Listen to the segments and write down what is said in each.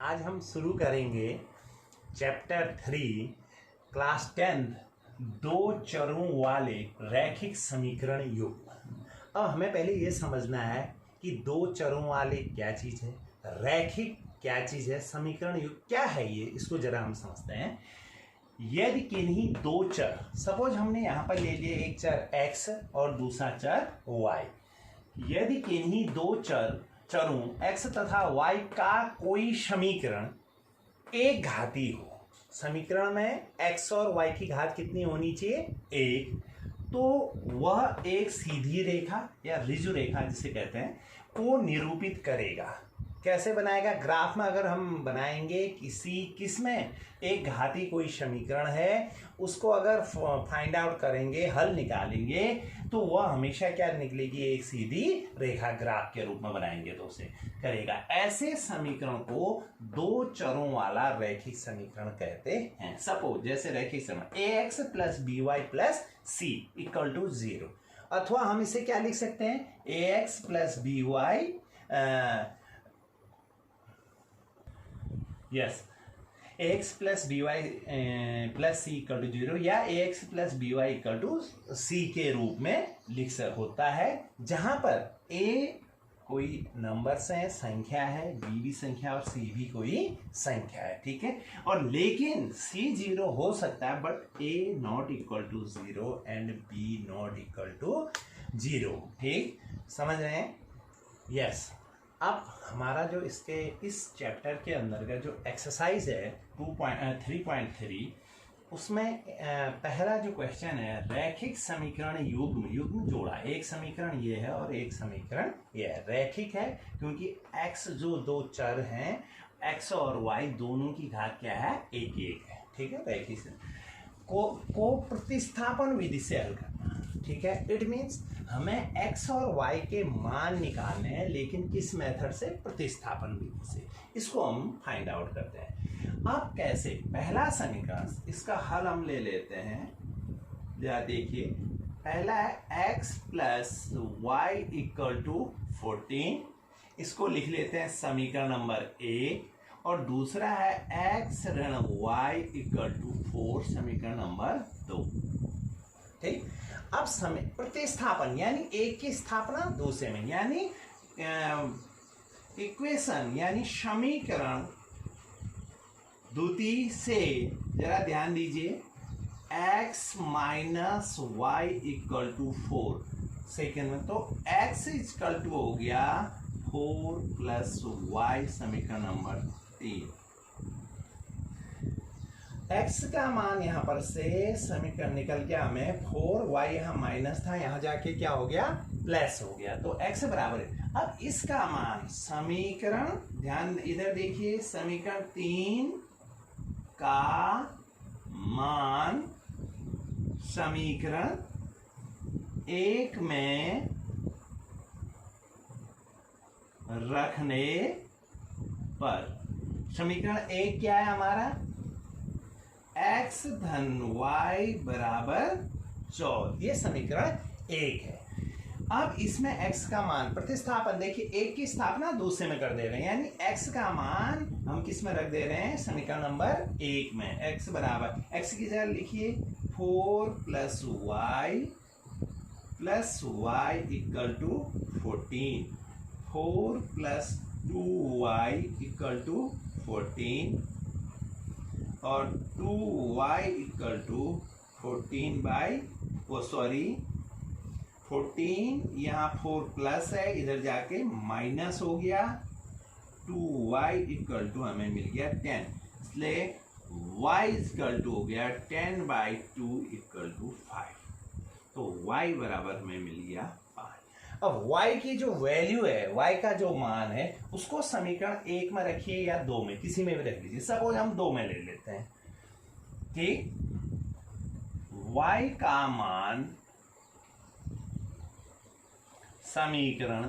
आज हम शुरू करेंगे चैप्टर 3 क्लास 10 दो चरों वाले रैखिक समीकरण युग्म। अब हमें पहले ये समझना है कि दो चरों वाले क्या चीज़ है, रैखिक क्या चीज़ है, समीकरण युग्म क्या है ये, इसको जरा हम समझते हैं। यदि किन्हीं दो चर, सपोज हमने यहाँ पर ले लिए एक चर x और दूसरा चर y, यदि किन्हीं दो चरों x तथा y का कोई समीकरण एक घाती हो, समीकरण में x और y की घात कितनी होनी चाहिए, एक, तो वह एक सीधी रेखा या ऋजु रेखा जिसे कहते हैं को निरूपित करेगा। कैसे बनाएगा? ग्राफ में अगर हम बनाएंगे किस में एक घाती कोई समीकरण है, उसको अगर फाइंड आउट करेंगे, हल निकालेंगे, तो वह हमेशा क्या निकलेगी, एक सीधी रेखा एक्स के रूप में बनाएंगे तो उसे करेगा। ऐसे समीकरण को दो चरों वाला रैखिक समीकरण कहते हैं। सपोज जैसे रैखिक समीकरण ax plus B Y plus C equal to 0, अथवा हम इसे क्या लिख सकते हैं, ax plus B Y yes ax plus B Y plus C equal to 0 या ax plus B Y equal to C के रूप में लिख होता है, जहां पर a कोई नंबर्स है, संख्या है, b भी संख्या और c भी कोई संख्या है, ठीक है। और लेकिन c 0 हो सकता है but a not equal to 0 and b not equal to 0, ठीक, समझ रहे हैं? यस। अब हमारा जो इस चैप्टर के अंदर का जो एक्सरसाइज है 3.3, उसमें पहला जो क्वेश्चन है, रैखिक समीकरण युग्म जोड़ा, एक समीकरण ये है और एक समीकरण ये है, रैखिक है क्योंकि x जो दो चर हैं x और y दोनों की घात क्या है, एक एक है, ठीक है। रैखिक को प्रतिस्थापन विधि से हल करना, ठीक है। इट मीन्स हमें x और y के मान निकालने हैं, लेकिन किस मेथड से, प्रतिस्थापन विधि से, इसको हम फाइंड आउट करते हैं। अब कैसे, पहला समीकरण, इसका हल हम ले लेते हैं, जरा देखिए, पहला है x plus y equal to 14, इसको लिख लेते हैं समीकरण नंबर 1, और दूसरा है x ऋण वाई इक्वल टू 4, समीकरण नंबर 2, ठीक। अब समय प्रतिस्थापन यानी एक की स्थापना दूसरे में, यानी इक्वेशन यानी समीकरण द्वितीय से, जरा ध्यान दीजिए, x minus y equal to 4 second में, तो x इक्वल टू हो गया 4 प्लस वाई, समीकरण नंबर 3। x का मान यहां पर से समीकरण निकल गया हमें 4, y यहां माइनस था, यहां जाके क्या हो गया, प्लस हो गया, तो x बराबर है। अब इसका मान, समीकरण, ध्यान इधर देखिए, समीकरण 3 का मान समीकरण 1 में रखने पर, समीकरण 1 क्या है हमारा, x धन y बराबर 14, ये समीकरण 1 है। अब इसमें x का मान प्रतिस्थापन, देखिए एक की स्थापना दूसरे में कर दे रहे हैं, यानी x का मान हम किस में रख दे रहे हैं, समीकरण नंबर 1 में। x बराबर, x की जगह लिखिए 4 plus y equal to 14, 4 plus 2y equal to 14, और 2y इक्वल टू 14 बाई, वो सॉरी 14, यहाँ 4 प्लस है, इधर जाके माइनस हो गया, 2y इक्वल टू हमें मिल गया 10, इसलिए y इक्वल टू हो गया 10 बाई 2 इक्वल टू 5, तो y बराबर हमें मिल गया 5। अब y की जो वैल्यू है, y का जो मान है, उसको समीकरण 1 में रखिए या 2 में, किसी में भी रख लीजिए, सपोज हम 2 में ले लेते हैं, ठीक। y का मान समीकरण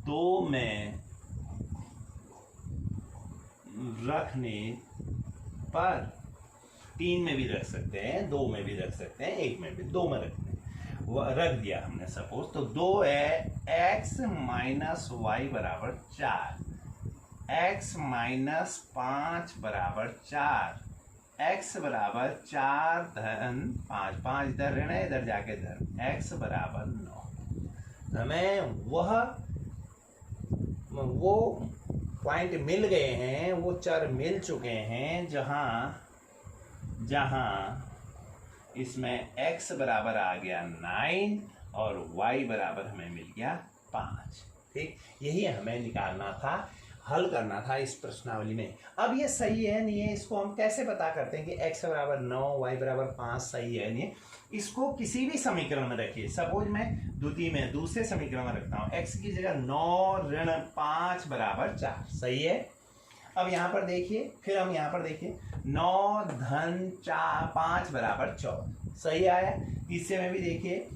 2 में रखने पर, 3 में भी रख सकते हैं, 2 में भी रख सकते हैं, 1 में भी, 2 में रखते हैं, रख दिया हमने सपोज, तो 2 है x माइनस वाई बराबर 4, x माइनस 5 बराबर 4, x बराबर 4 धन 5, 5 इधर ऋण है, इधर जाके धन, x बराबर 9। हमें वो पॉइंट मिल गए हैं, वो चर मिल चुके हैं जहां इसमें x बराबर आ गया 9 और y बराबर हमें मिल गया 5। ठीक, यही हमें निकालना था, हल करना था इस प्रश्नावली में। अब ये सही है नहीं है, इसको हम कैसे पता करते हैं कि x बराबर 9 y बराबर 5 सही है नहीं है? इसको किसी भी समीकरण में रखिए। सपोज मैं द्वितीय में दूसरे समीकरण में रखता हूं, x की जगह 9 ऋण 5 बराबर 4, सही है। अब यहाँ पर देखिए, फिर हम यहाँ पर देखिए 9 धन 4 5 बराबर 14, सही आया। तीसरे में भी देखिए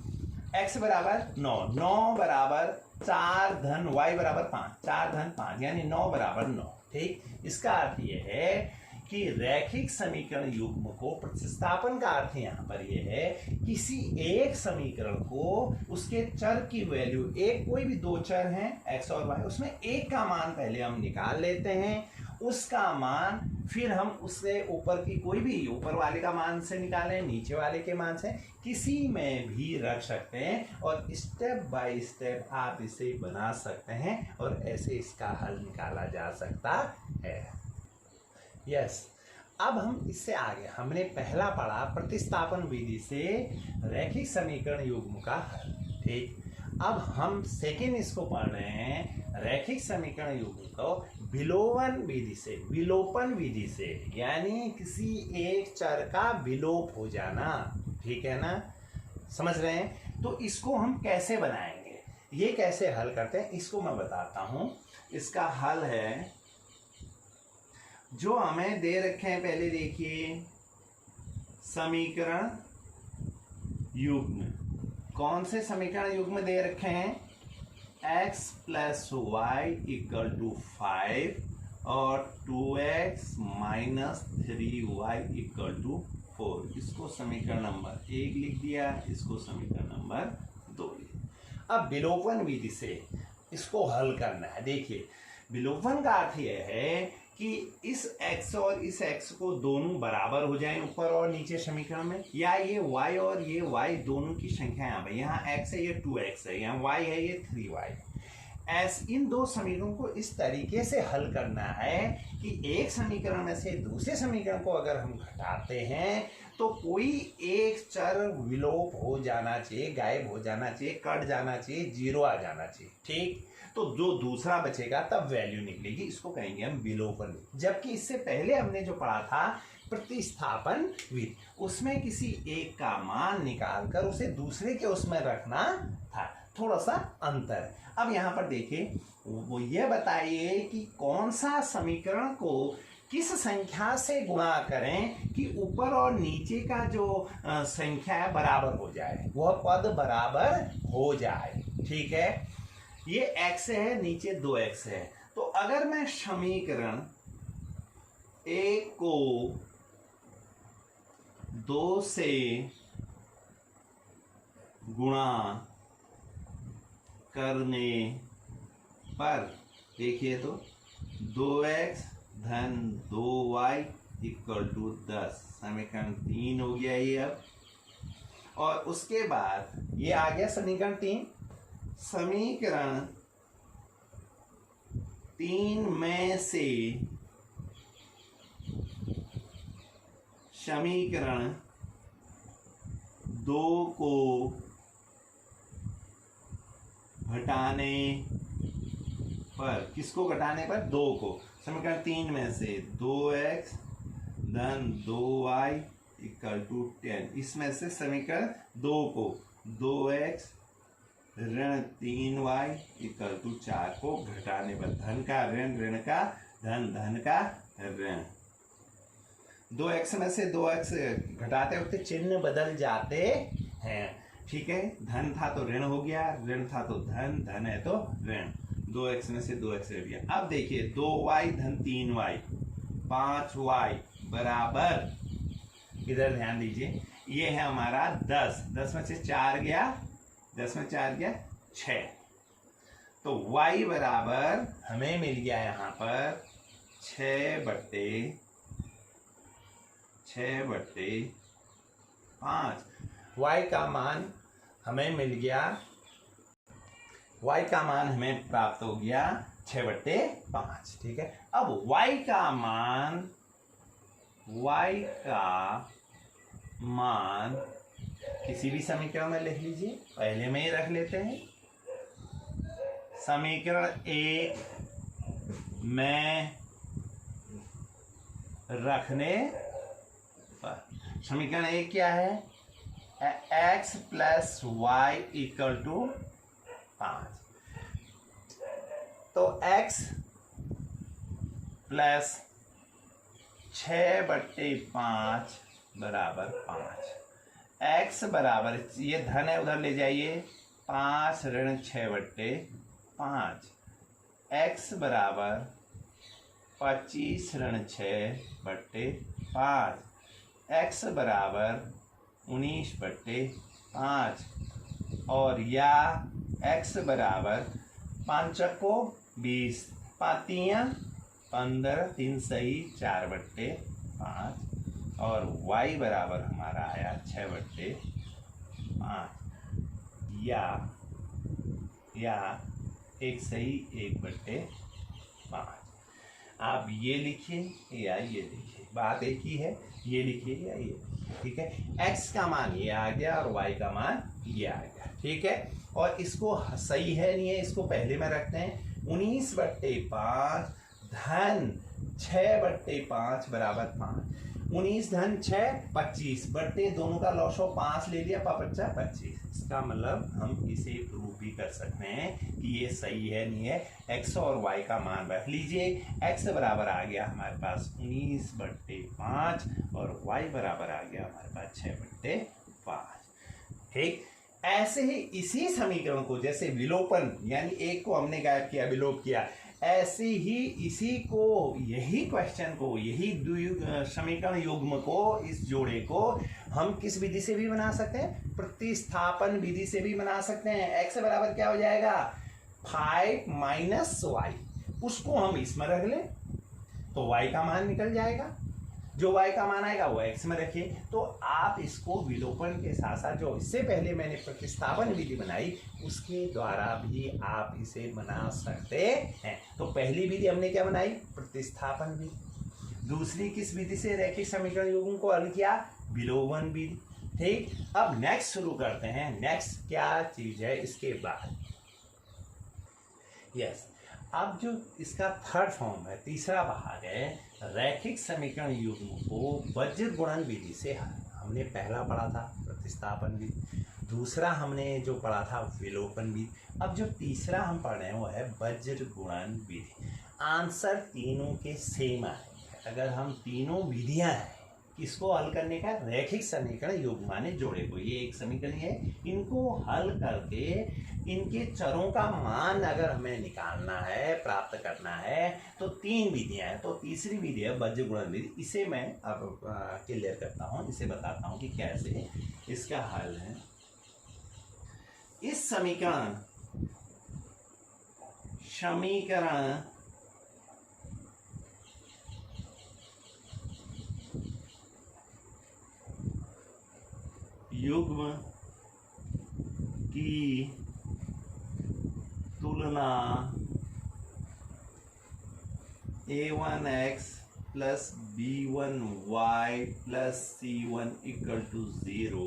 x बराबर 9, 9 बराबर 4 धन y बराबर 5, 4 धन 5 यानी 9 बराबर 9। ठीक, इसका अर्थ यह है कि रैखिक समीकरण युग्म को प्रतिस्थापन का अर्थ यहाँ पर यह है किसी एक समीकरण को उसके चर की वैल्यू, एक कोई भी दो चर हैं x और y, उसमें एक का मान पहले हम निकाल लेते हैं, उसका मान फिर हम उससे ऊपर की कोई भी, ऊपर वाले का मान से निकालें, नीचे वाले के मान से, किसी में भी रख सकते हैं और स्टेप बाय स्टेप आप इसे बना सकते हैं और ऐसे इसका हल निकाला जा सकता है। यस, अब हम इससे आगे, हमने पहला पढ़ा प्रतिस्थापन विधि से रैखिक समीकरण युग्म का हल। ठीक, अब हम सेकेंड इसको पढ़ रहे हैं रैखिक समीकरण युग्म को विलोपन विधि से, विलोपन विधि से यानी किसी एक चर का विलोप हो जाना। ठीक है ना, समझ रहे हैं? तो इसको हम कैसे बनाएंगे, ये कैसे हल करते हैं, इसको मैं बताता हूं। इसका हल है जो हमें दे रखे हैं, पहले देखिए समीकरण युग्म, कौन से समीकरण युग्म दे रखे हैं, x plus y equal to 5 और 2x minus 3y equal to 4। इसको समीकरण नंबर 1 लिख दिया, इसको समीकरण नंबर 2 लिख। अब विलोपन विधि से इसको हल करना है। देखिए विलोपन का अर्थ यह है कि इस x और इस x को दोनों बराबर हो जाएं ऊपर और नीचे समीकरण में, या ये y और ये y दोनों की संख्या यहाँ x है, ये 2x है, यहाँ y है, ये 3y। इन दो समीकरणों को इस तरीके से हल करना है कि एक समीकरण में से दूसरे समीकरण को अगर हम घटाते हैं तो कोई एक चर विलोप हो जाना चाहिए, गायब हो जाना चाहिए, कट जाना चाहिए, जीरो आ जाना चाहिए। ठीक, तो जो दूसरा बचेगा तब वैल्यू निकलेगी, इसको कहेंगे हम विलोपन। जबकि इससे पहले हमने जो पढ़ा था प्रतिस्थापन विधि, उसमें किसी एक का मान निकालकर उसे दूसरे के उसमें रखना था, थोड़ा सा अंतर है। अब यहाँ पर देखिए, वो ये बताइए कि कौन सा समीकरण को किस संख्या से गुणा करें कि ऊपर और नीचे का जो संख्या है बराबर हो जाए, वह पद बराबर हो जाए। ठीक है, ये x है, नीचे 2x है, तो अगर मैं समीकरण एक को 2 से गुणा करने पर देखिए तो 2x धन 2y इक्वल टू 10, समीकरण 3 हो गया ये। अब और उसके बाद ये आ गया समीकरण 3। समीकरण 3 में से समीकरण 2 को घटाने पर, किसको घटाने पर, 2 को, समीकरण 3 में से 2x धन 2y इक्वल टू 10, इसमें से समीकरण 2 को 2x ऋण 3y इक्वल टू 4 को घटाने पर, धन का ऋण, ऋण का धन, धन का ऋण, 2x में से 2x घटाते वक्त चिन्ह बदल जाते हैं। ठीक है, धन था तो ऋण हो गया, ऋण था तो धन, धन है तो ऋण, 2x में से 2x रह गया। अब देखिए 2y धन 3y 5y बराबर, इधर ध्यान दीजिए, ये है हमारा 10, 10 में से 4 गया, 10 में 4 गया 6, तो y बराबर हमें मिल गया यहाँ पर 6/5। y का मान हमें मिल गया, y का मान हमें प्राप्त हो गया 6/5। ठीक है, अब y का मान किसी भी समीकरण में लिख लीजिए, पहले में ही रख लेते हैं। समीकरण 1 में रखने पर समीकरण 1 क्या है? x plus y equal to 5। तो x प्लस 6/5 बराबर 5। x बराबर, ये धन है उधर ले जाइए, 5 ऋण 6/5। x बराबर 25 ऋण 6/5। x बराबर 19/5। और या x बराबर 5 को 20, 5 15, 3 सही 4/5। और y बराबर हमारा आया 6/5 या 1 सही 1/5। आप ये लिखिए या ये लिखिए, बात एक ही है, ये लिखिए या ये लिखिए। ठीक है, x का मान ये आ गया और y का मान ये आ गया। ठीक है, और इसको सही है नहीं है, इसको पहले में रखते हैं। 19/5 धन 6/5 बराबर 5। 19 धन 6 25 बट्टे दोनों का लॉस हो 5 ले लिया, 5 25। इसका मतलब हम इसे प्रूव भी कर सकते हैं कि ये सही है नहीं है। x और y का मान रख लीजिए। x बराबर आ गया हमारे पास 19/5 और y बराबर आ गया हमारे पास 6/5। ठीक, ऐसे ही इसी समीकरण को जैसे विलोपन, यानी एक को हमने गायब किया, विलोप किया, ऐसे ही इसी को, यही क्वेश्चन को, यही समीकरण युग्म को, इस जोड़े को हम किस विधि से भी बना सकते हैं? प्रतिस्थापन विधि से भी बना सकते हैं। x बराबर क्या हो जाएगा? 5 माइनस y। उसको हम इसमें रख लें तो y का मान निकल जाएगा। जो y का मान आएगा वो x में रखिए। तो आप इसको विलोपन के साथ साथ जो इससे पहले मैंने प्रतिस्थापन विधि बनाई उसके द्वारा भी आप इसे बना सकते हैं। तो पहली विधि हमने क्या बनाई? प्रतिस्थापन विधि। दूसरी किस विधि से रैखिक समीकरण युग्म को हल किया? विलोपन विधि। ठीक, अब नेक्स्ट शुरू करते हैं। नेक्स्ट क्या चीज है इसके बाद? यस, अब जो इसका थर्ड फॉर्म है, तीसरा भाग है, रैखिक समीकरण युग्म को वज्र गुणन विधि से हमने पहला पढ़ा था प्रतिस्थापन विधि, दूसरा हमने जो पढ़ा था विलोपन विधि। अब जो तीसरा हम पढ़ रहे हैं वो है वज्र गुणन विधि। आंसर तीनों के सेम आएंगे अगर हम तीनों विधियां हैं किसको हल करने का? रैखिक समीकरण युग्म माने जोड़े को। ये एक समीकरण है, इनको हल करके इनके चरों का मान अगर हमें निकालना है, प्राप्त करना है, तो तीन विधियां हैं। तो तीसरी विधि है वज्र गुणन विधि। इसे मैं अब क्लियर करता हूं, इसे बताता हूं कि कैसे इसका हल है। इस समीकरण युग्म की तुलना a1x plus b1y plus c1 equal to 0,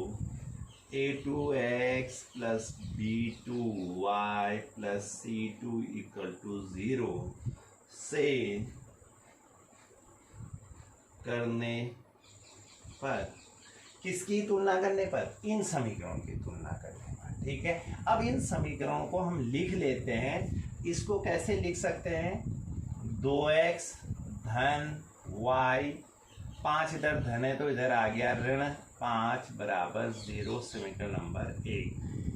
a2x plus b2y plus c2 equal to 0 से करने पर, किसकी तुलना करने पर? इन समीकरणों की तुलना करने पर। ठीक है, अब इन समीकरणों को हम लिख लेते हैं। इसको कैसे लिख सकते हैं? 2x धन y, 5 इधर धन है तो इधर आ गया ऋण 5 बराबर 0, समीकरण नंबर 1।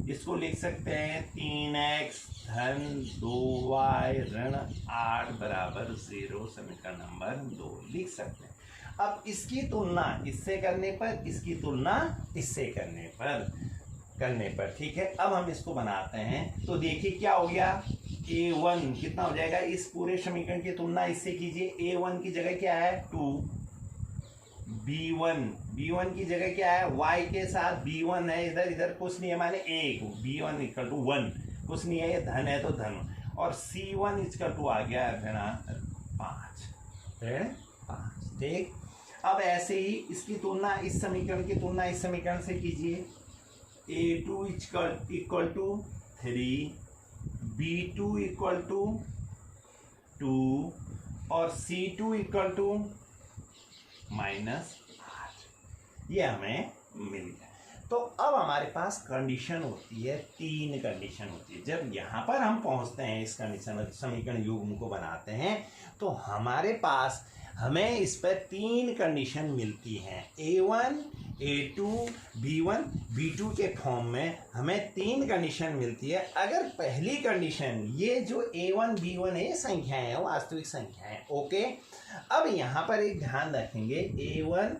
इसको लिख सकते हैं 3x धन 2y ऋण 8 बराबर 0, समीकरण नंबर 2 लिख सकते हैं। अब इसकी तुलना इससे करने पर, इसकी तुलना इससे करने पर, करने पर। ठीक है, अब हम इसको बनाते हैं। तो देखिए क्या हो गया, a1 कितना हो जाएगा, इस पूरे समीकरण की तुलना इससे कीजिए। a1 की जगह क्या है 2, b1 की जगह क्या है, y के साथ b1 है, इधर इधर कुछ नहीं है, माने 1, b1 इक्वल टू 1, कुछ नहीं है, ये धन है तो धन, और c1 इक्वल टू आ गया ऋण 5। ठीक, अब ऐसे ही इसकी तुलना, इस समीकरण की तुलना इस समीकरण से कीजिए। a2 equal to 3, b2 equal to 2 और c2 इक्वल टू -8, ये हमें मिल गया। तो अब हमारे पास कंडीशन होती है, 3 कंडीशन होती है। जब यहाँ पर हम पहुँचते हैं, इस कंडीशन समीकरण युग्म को बनाते हैं, तो हमारे पास हमें इस पर 3 कंडीशन मिलती हैं। a1, a2, b1, b2 के फॉर्म में हमें 3 कंडीशन मिलती है। अगर पहली कंडीशन, ये जो a1, b1 है, ये संख्याएं हैं, वास्तविक संख्याएं। ओके, अब यहाँ पर एक ध्यान रखेंगे, a1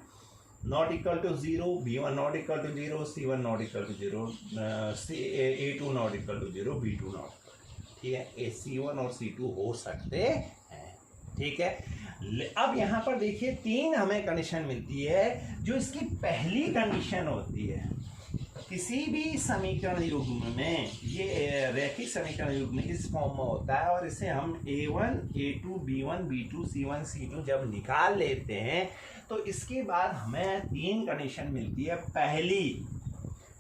not equal to 0, b1 not equal to 0, c1 not equal to 0, a2 not equal to 0, b2 not equal to, ठीक है, c1 और c2 हो सकते हैं। ठीक है, अब यहाँ पर देखिए 3 हमें कंडीशन मिलती है। जो इसकी पहली कंडीशन होती है, किसी भी समीकरण युग्म में, ये रैखिक समीकरण युग्म इस फॉर्म में होता है, और इसे हम a1, a2, b1, b2, c1, c2 जब निकाल लेते हैं, तो इसके बाद हमें 3 कंडीशन मिलती है।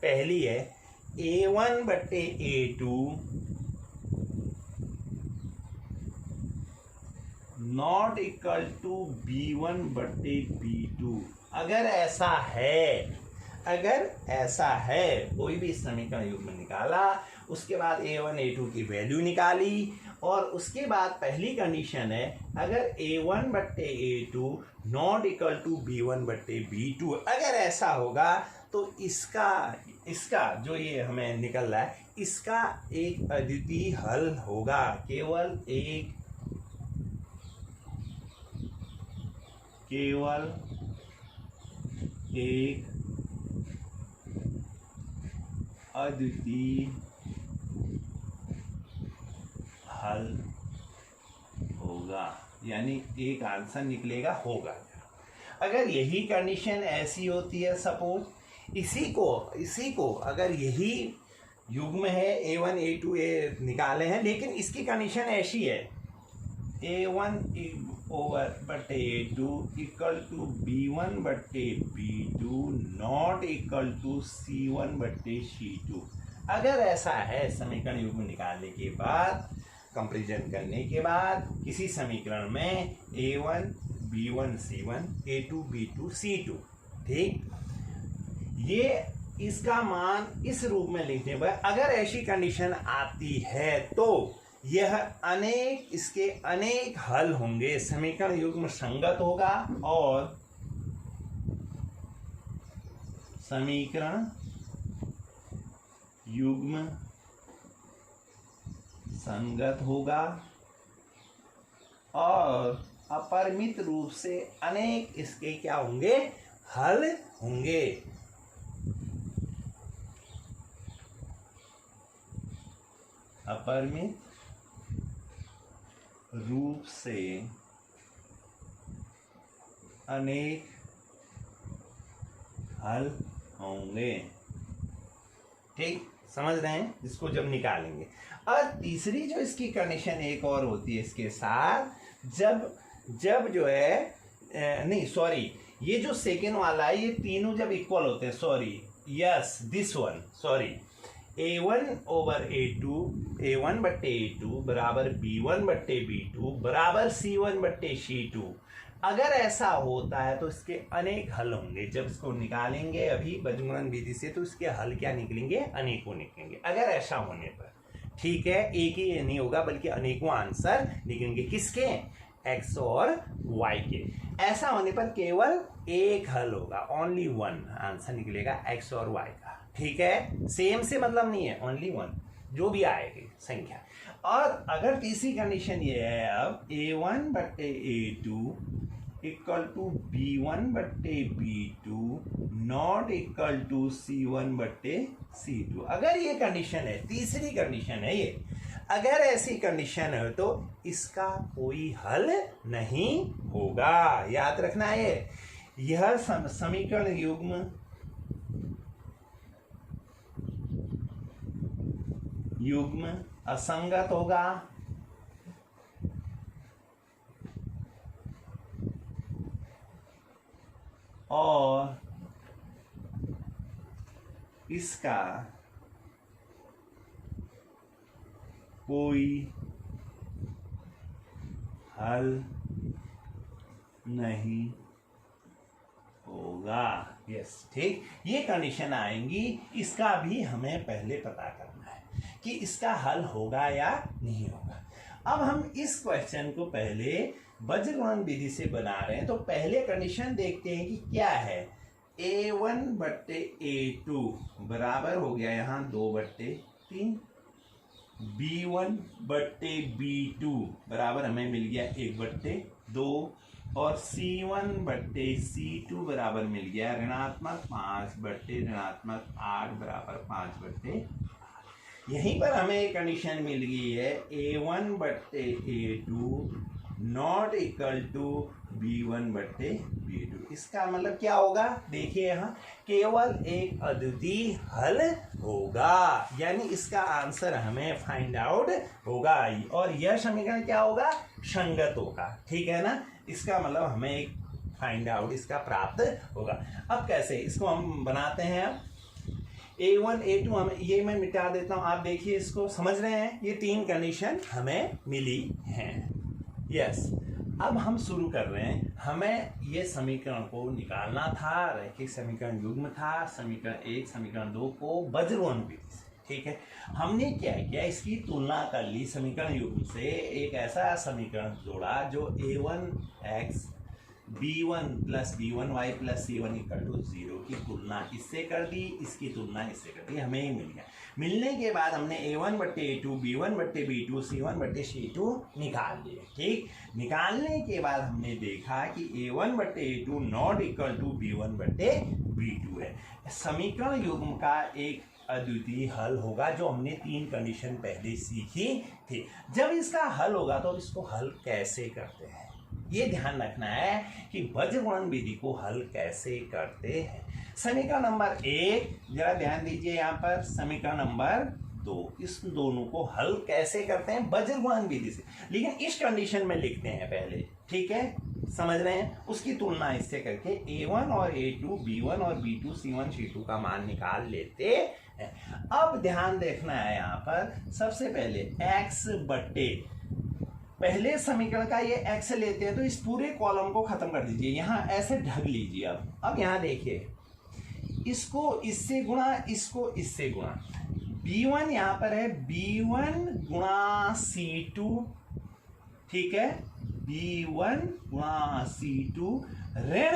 पहली है a1 बटे a2 not equal to b1 बटे b2। अगर ऐसा है, कोई भी समीकरण युग्म निकाला, उसके बाद a1, a2 की वैल्यू निकाली, और उसके बाद पहली कंडीशन है, अगर a1 बट्टे a2 not equal to b1 बट्टे b2, अगर ऐसा होगा तो इसका जो ये हमें निकल रहा है, इसका एक अद्वितीय हल होगा। केवल एक अद्वितीय हल होगा, यानी एक आंसर निकलेगा, होगा। अगर यही कंडीशन ऐसी होती है, सपोज इसी को अगर यही युग्म है, a1, a2 निकाले हैं, लेकिन इसकी कंडीशन ऐसी है, a1 ओवर बटे a2 इक्वल टू b1 बटे b2 not equal to c1 बटे c2। अगर ऐसा है, समीकरण युग्म निकालने के बाद, कंपैरिजन करने के बाद, किसी समीकरण में a1, b1, c1, a2, b2, c2, ठीक, ये इसका मान इस रूप में लिखने पर, अगर ऐसी कंडीशन आती है, तो इसके अनेक हल होंगे, समीकरण युग्म संगत होगा, और समीकरण युग्म संगत होगा, और अपरिमित रूप से अनेक इसके क्या होंगे, हल होंगे। अपरिमित रूप से अनेक हल होंगे। ठीक, समझ रहे हैं, इसको जब निकालेंगे। और तीसरी जो इसकी कंडीशन एक और होती है इसके साथ, जब जो है नहीं सॉरी, ये जो सेकेंड वाला है, ये तीनों जब इक्वल होते हैं, sorry, yes this one, sorry, a1 over a2, a1 बट्टे a2 बराबर b1 बट्टे b2 बराबर c1 बट्टे c2। अगर ऐसा होता है तो इसके अनेक हल होंगे। जब इसको निकालेंगे अभी बजमूलन विधि से, तो इसके हल क्या निकलेंगे, अनेकों निकलेंगे। अगर ऐसा होने पर, ठीक है, एक ही नहीं होगा बल्कि अनेकों आंसर निकलेंगे। किसके, x और y के। ऐसा होने पर केवल एक हल होगा, ओनली वन आंसर निकलेगा x और y का। ठीक है, सेम से मतलब नहीं है, ओनली वन जो भी आएगी संख्या। और अगर तीसरी कंडीशन ये है, अब a1 बट्टे a2 इक्वल टू B1 बट्टे B2 not equal to C1 बट्टे C2। अगर ये कंडीशन है, तीसरी कंडीशन है ये, अगर ऐसी कंडीशन है तो इसका कोई हल नहीं होगा। याद रखना है यह समीकरण युग्म असंगत होगा और इसका कोई हल नहीं होगा। यस, ठीक, ये कंडीशन आएंगी, इसका भी हमें पहले पता करना है कि इसका हल होगा या नहीं होगा। अब हम इस क्वेश्चन को पहले वज्रगुणन विधि से बना रहे हैं, तो पहले कंडीशन देखते हैं कि क्या है। A1 बट्टे A2 बराबर हो गया यहाँ 2/3, B1 बट्टे B2 बराबर हमें मिल गया 1/2 और C1 बट्टे C2 बराबर मिल गया ऋणात्मक 5/8 बराबर 5/8। यहीं पर हमें एक कंडीशन मिल गई है A1 बट्टे A2 not equal to B1 बट्टे B2। इसका मतलब क्या होगा, देखिए यहाँ केवल एक अद्वितीय हल होगा, यानी इसका आंसर हमें फाइंड आउट होगा और यह समीकरण क्या होगा, संगत होगा। ठीक है ना, इसका मतलब हमें एक फाइंड आउट इसका प्राप्त होगा। अब कैसे इसको हम बनाते हैं, अब A1 A2 हमें ये मैं मिटा देता हूँ, आप देखिए इसको समझ रहे हैं, ये तीन कंडीशन हमें मिली हैं। यस, अब हम शुरू कर रहे हैं। हमें ये समीकरण को निकालना था, रैखिक समीकरण युग्म था, समीकरण 1 समीकरण 2 को वज्रगुणन विधि से। ठीक है, हमने क्या किया, इसकी तुलना कर ली समीकरण युग्म से, एक ऐसा समीकरण जोड़ा जो A1x B1 plus B1y plus C1 equal to 0 की तुलना इससे कर दी, इसकी तुलना इससे कर दी, हमें ही मिल गया। मिलने के बाद हमने A1 बट्टे A2 B1 बट्टे B2 C1 बट्टे C2 निकाल लिए। ठीक, निकालने के बाद हमने देखा कि A1 बट्टे A2 not equal to B1 बट्टे B2 है। समीकरण युग्म का एक अद्वितीय हल होगा, जो हमने तीन कंडीशन पहले सीखी थी। जब इसका हल होगा तो इसको हल कैसे करते हैं, ये ध्यान रखना है कि वज्रगुणन विधि को हल कैसे करते हैं। समीकरण नंबर 1 जरा ध्यान दीजिए, यहाँ पर समीकरण नंबर 2, इस दोनों को हल कैसे करते हैं वज्रगुणन विधि से, लेकिन इस कंडीशन में लिखते हैं पहले। ठीक है, समझ रहे हैं, उसकी तुलना इससे करके A1 और A2 B1 और B2 C1 C2 का मान निकाल लेते हैं। अब ध्यान देखना है, यहाँ पर सबसे पहले x बट्टे, पहले समीकरण का ये x लेते हैं तो इस पूरे कॉलम को खत्म कर दीजिए, यहाँ ऐसे ढक लीजिए। अब यहाँ देखिए, इसको इससे गुणा, इसको इससे गुणा, B1 यहाँ पर है B1 गुणा C2, ठीक है, B1 गुणा C2 ऋण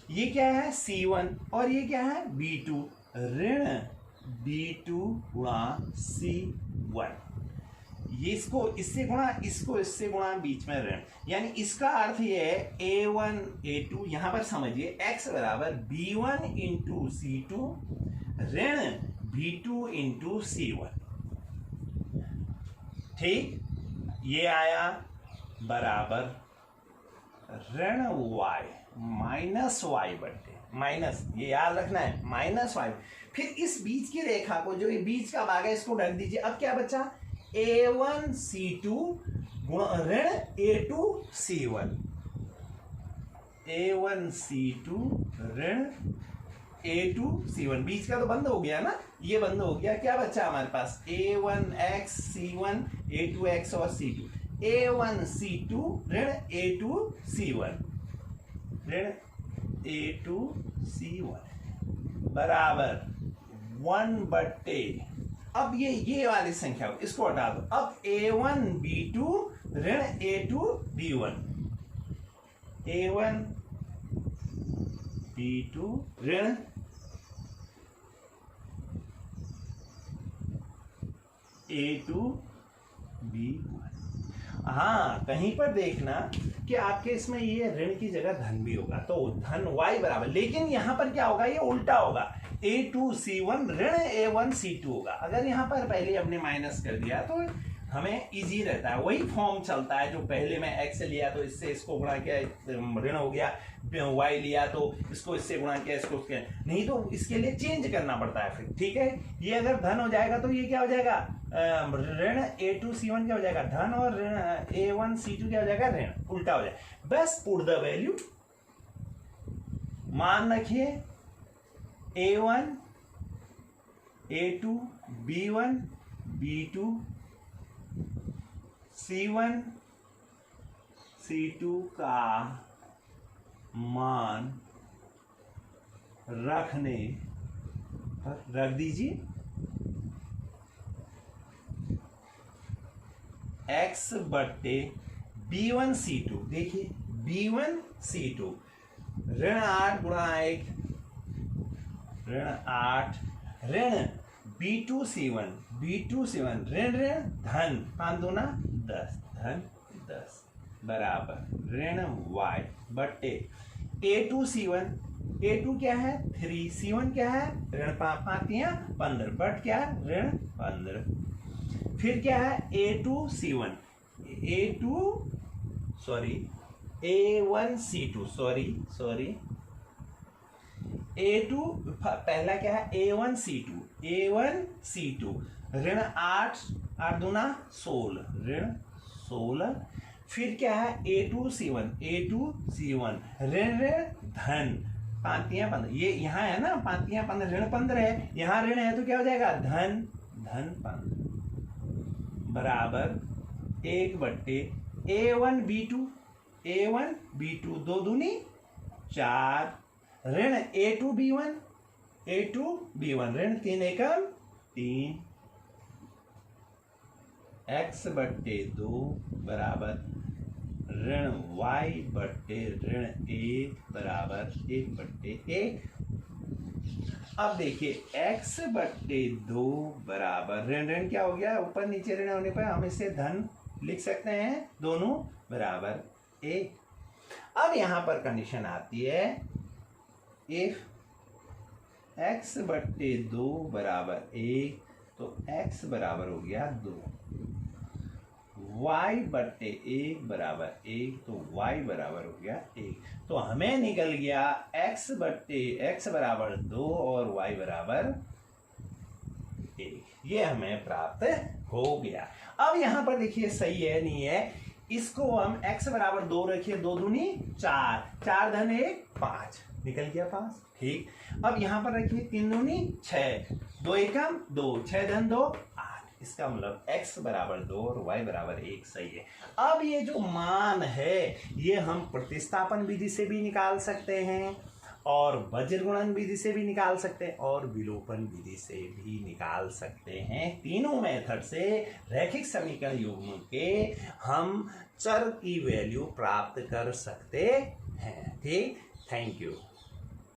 ये क्या है C1 और ये क्या है B2 ऋण B2 गुणा C1। ये इसको इससे गुणा, इसको इससे गुणा, बीच में ऋण, यानी इसका अर्थ ये है A1 A2, यहां पर समझिए x बराबर B1 इंटू C2 ऋण B2 इंटू C1। ठीक, ये आया बराबर ऋण y माइनस y बटे, माइनस, ये याद रखना है, माइनस y। फिर इस बीच की रेखा को, जो ये बीच का भाग है, इसको ढक दीजिए। अब क्या बचा, A1 C2 ऋण A2 C1, A1 C2 ऋण A2 C1, बीच का तो बंद हो गया ना, ये बंद हो गया। क्या बचा हमारे पास, A1x C1 A2x और C2, A1 C2 ऋण A2 C1 ऋण A2 C1 बराबर 1 बट्टे, अब ये वाली संख्या इसको हटा दो। अब A1 B2 ऋण A2 B1, A1 B2 ऋण A2 B1। हाँ कहीं पर देखना कि आपके इसमें ये ऋण की जगह धन भी होगा, तो धन y बराबर, लेकिन यहाँ पर क्या होगा, ये उल्टा होगा, A2C1 ऋण A1C2 होगा। अगर यहाँ पर पहले हमने माइनस कर दिया तो हमें इजी रहता है, वही फॉर्म चलता है जो पहले मैं x लिया तो इससे इसको गुणा किया ऋण हो गया, y लिया तो इसको इससे गुणा किया इसको उसके, नहीं तो इसके लिए चेंज करना पड़ता है फिर। ठीक है, ये अगर धन हो जाएगा तो ये क्या हो जाएगा, ऋण A2C1 क्या हो जाएगा धन, और ऋण A1C2 क्या हो जाएगा ऋण, उल्टा हो जाएगा। बस पुट द वैल्यू, मान रखिए A1 A2 B1 B2 C1 C2 का मान रखने पर रख दीजिए, x बट्टे B1C2, देखिए B1C2 ऋण 8 गुणा 1 ऋण 8 ऋण B2C1 ऋण ऋण धन 5 दूना 10 धन 10 बराबर ऋण y बट्टे A2 क्या है 3, C1 क्या है ऋण 5 15 बट क्या है ऋण 15, फिर क्या है A1C2 पहला क्या है A1C2 ऋण 8 दूना 16 ऋण 16, फिर क्या है A2C1 ऋण धन 5 15, ये यहाँ है ना 5 15 ऋण 15 है, यहाँ ऋण है तो क्या हो जाएगा धन 15 बराबर 1 बट्टे A1 B2 2 दूनी 4 ऋण A2 B1 ऋण 3 एकम 3 x बट्टे 2 बराबर ऋण y बट्टे ऋण 1 बराबर 1 बट्टे 1। अब देखिए x बट्टे 2 बराबर ऋण ऋण क्या हो गया, ऊपर नीचे ऋण होने पर हम इसे धन लिख सकते हैं, दोनों बराबर 1। अब यहां पर कंडीशन आती है इफ x बट्टे 2 बराबर 1 तो x बराबर हो गया 2, y बट्टे 1 बराबर 1 तो y बराबर हो गया 1, तो हमें निकल गया x बराबर 2 और y बराबर 1, ये हमें प्राप्त हो गया। अब यहां पर देखिए सही है नहीं है, इसको हम x बराबर 2 रखिए, 2 दूनी 4 धन 1 5 निकल गया 5। ठीक, अब यहां पर रखिए 3 दूनी 6 2 एकम 2 6 धन 2 8, इसका मतलब x बराबर 2 और y बराबर 1 सही है। अब ये जो मान है ये हम प्रतिस्थापन विधि से भी निकाल सकते हैं और वज्रगुणन विधि से भी निकाल सकते हैं और विलोपन विधि से भी निकाल सकते हैं। तीनों मेथड से रैखिक समीकरण युग्म के हम चर की वैल्यू प्राप्त कर सकते हैं। ठीक, थैंक यू।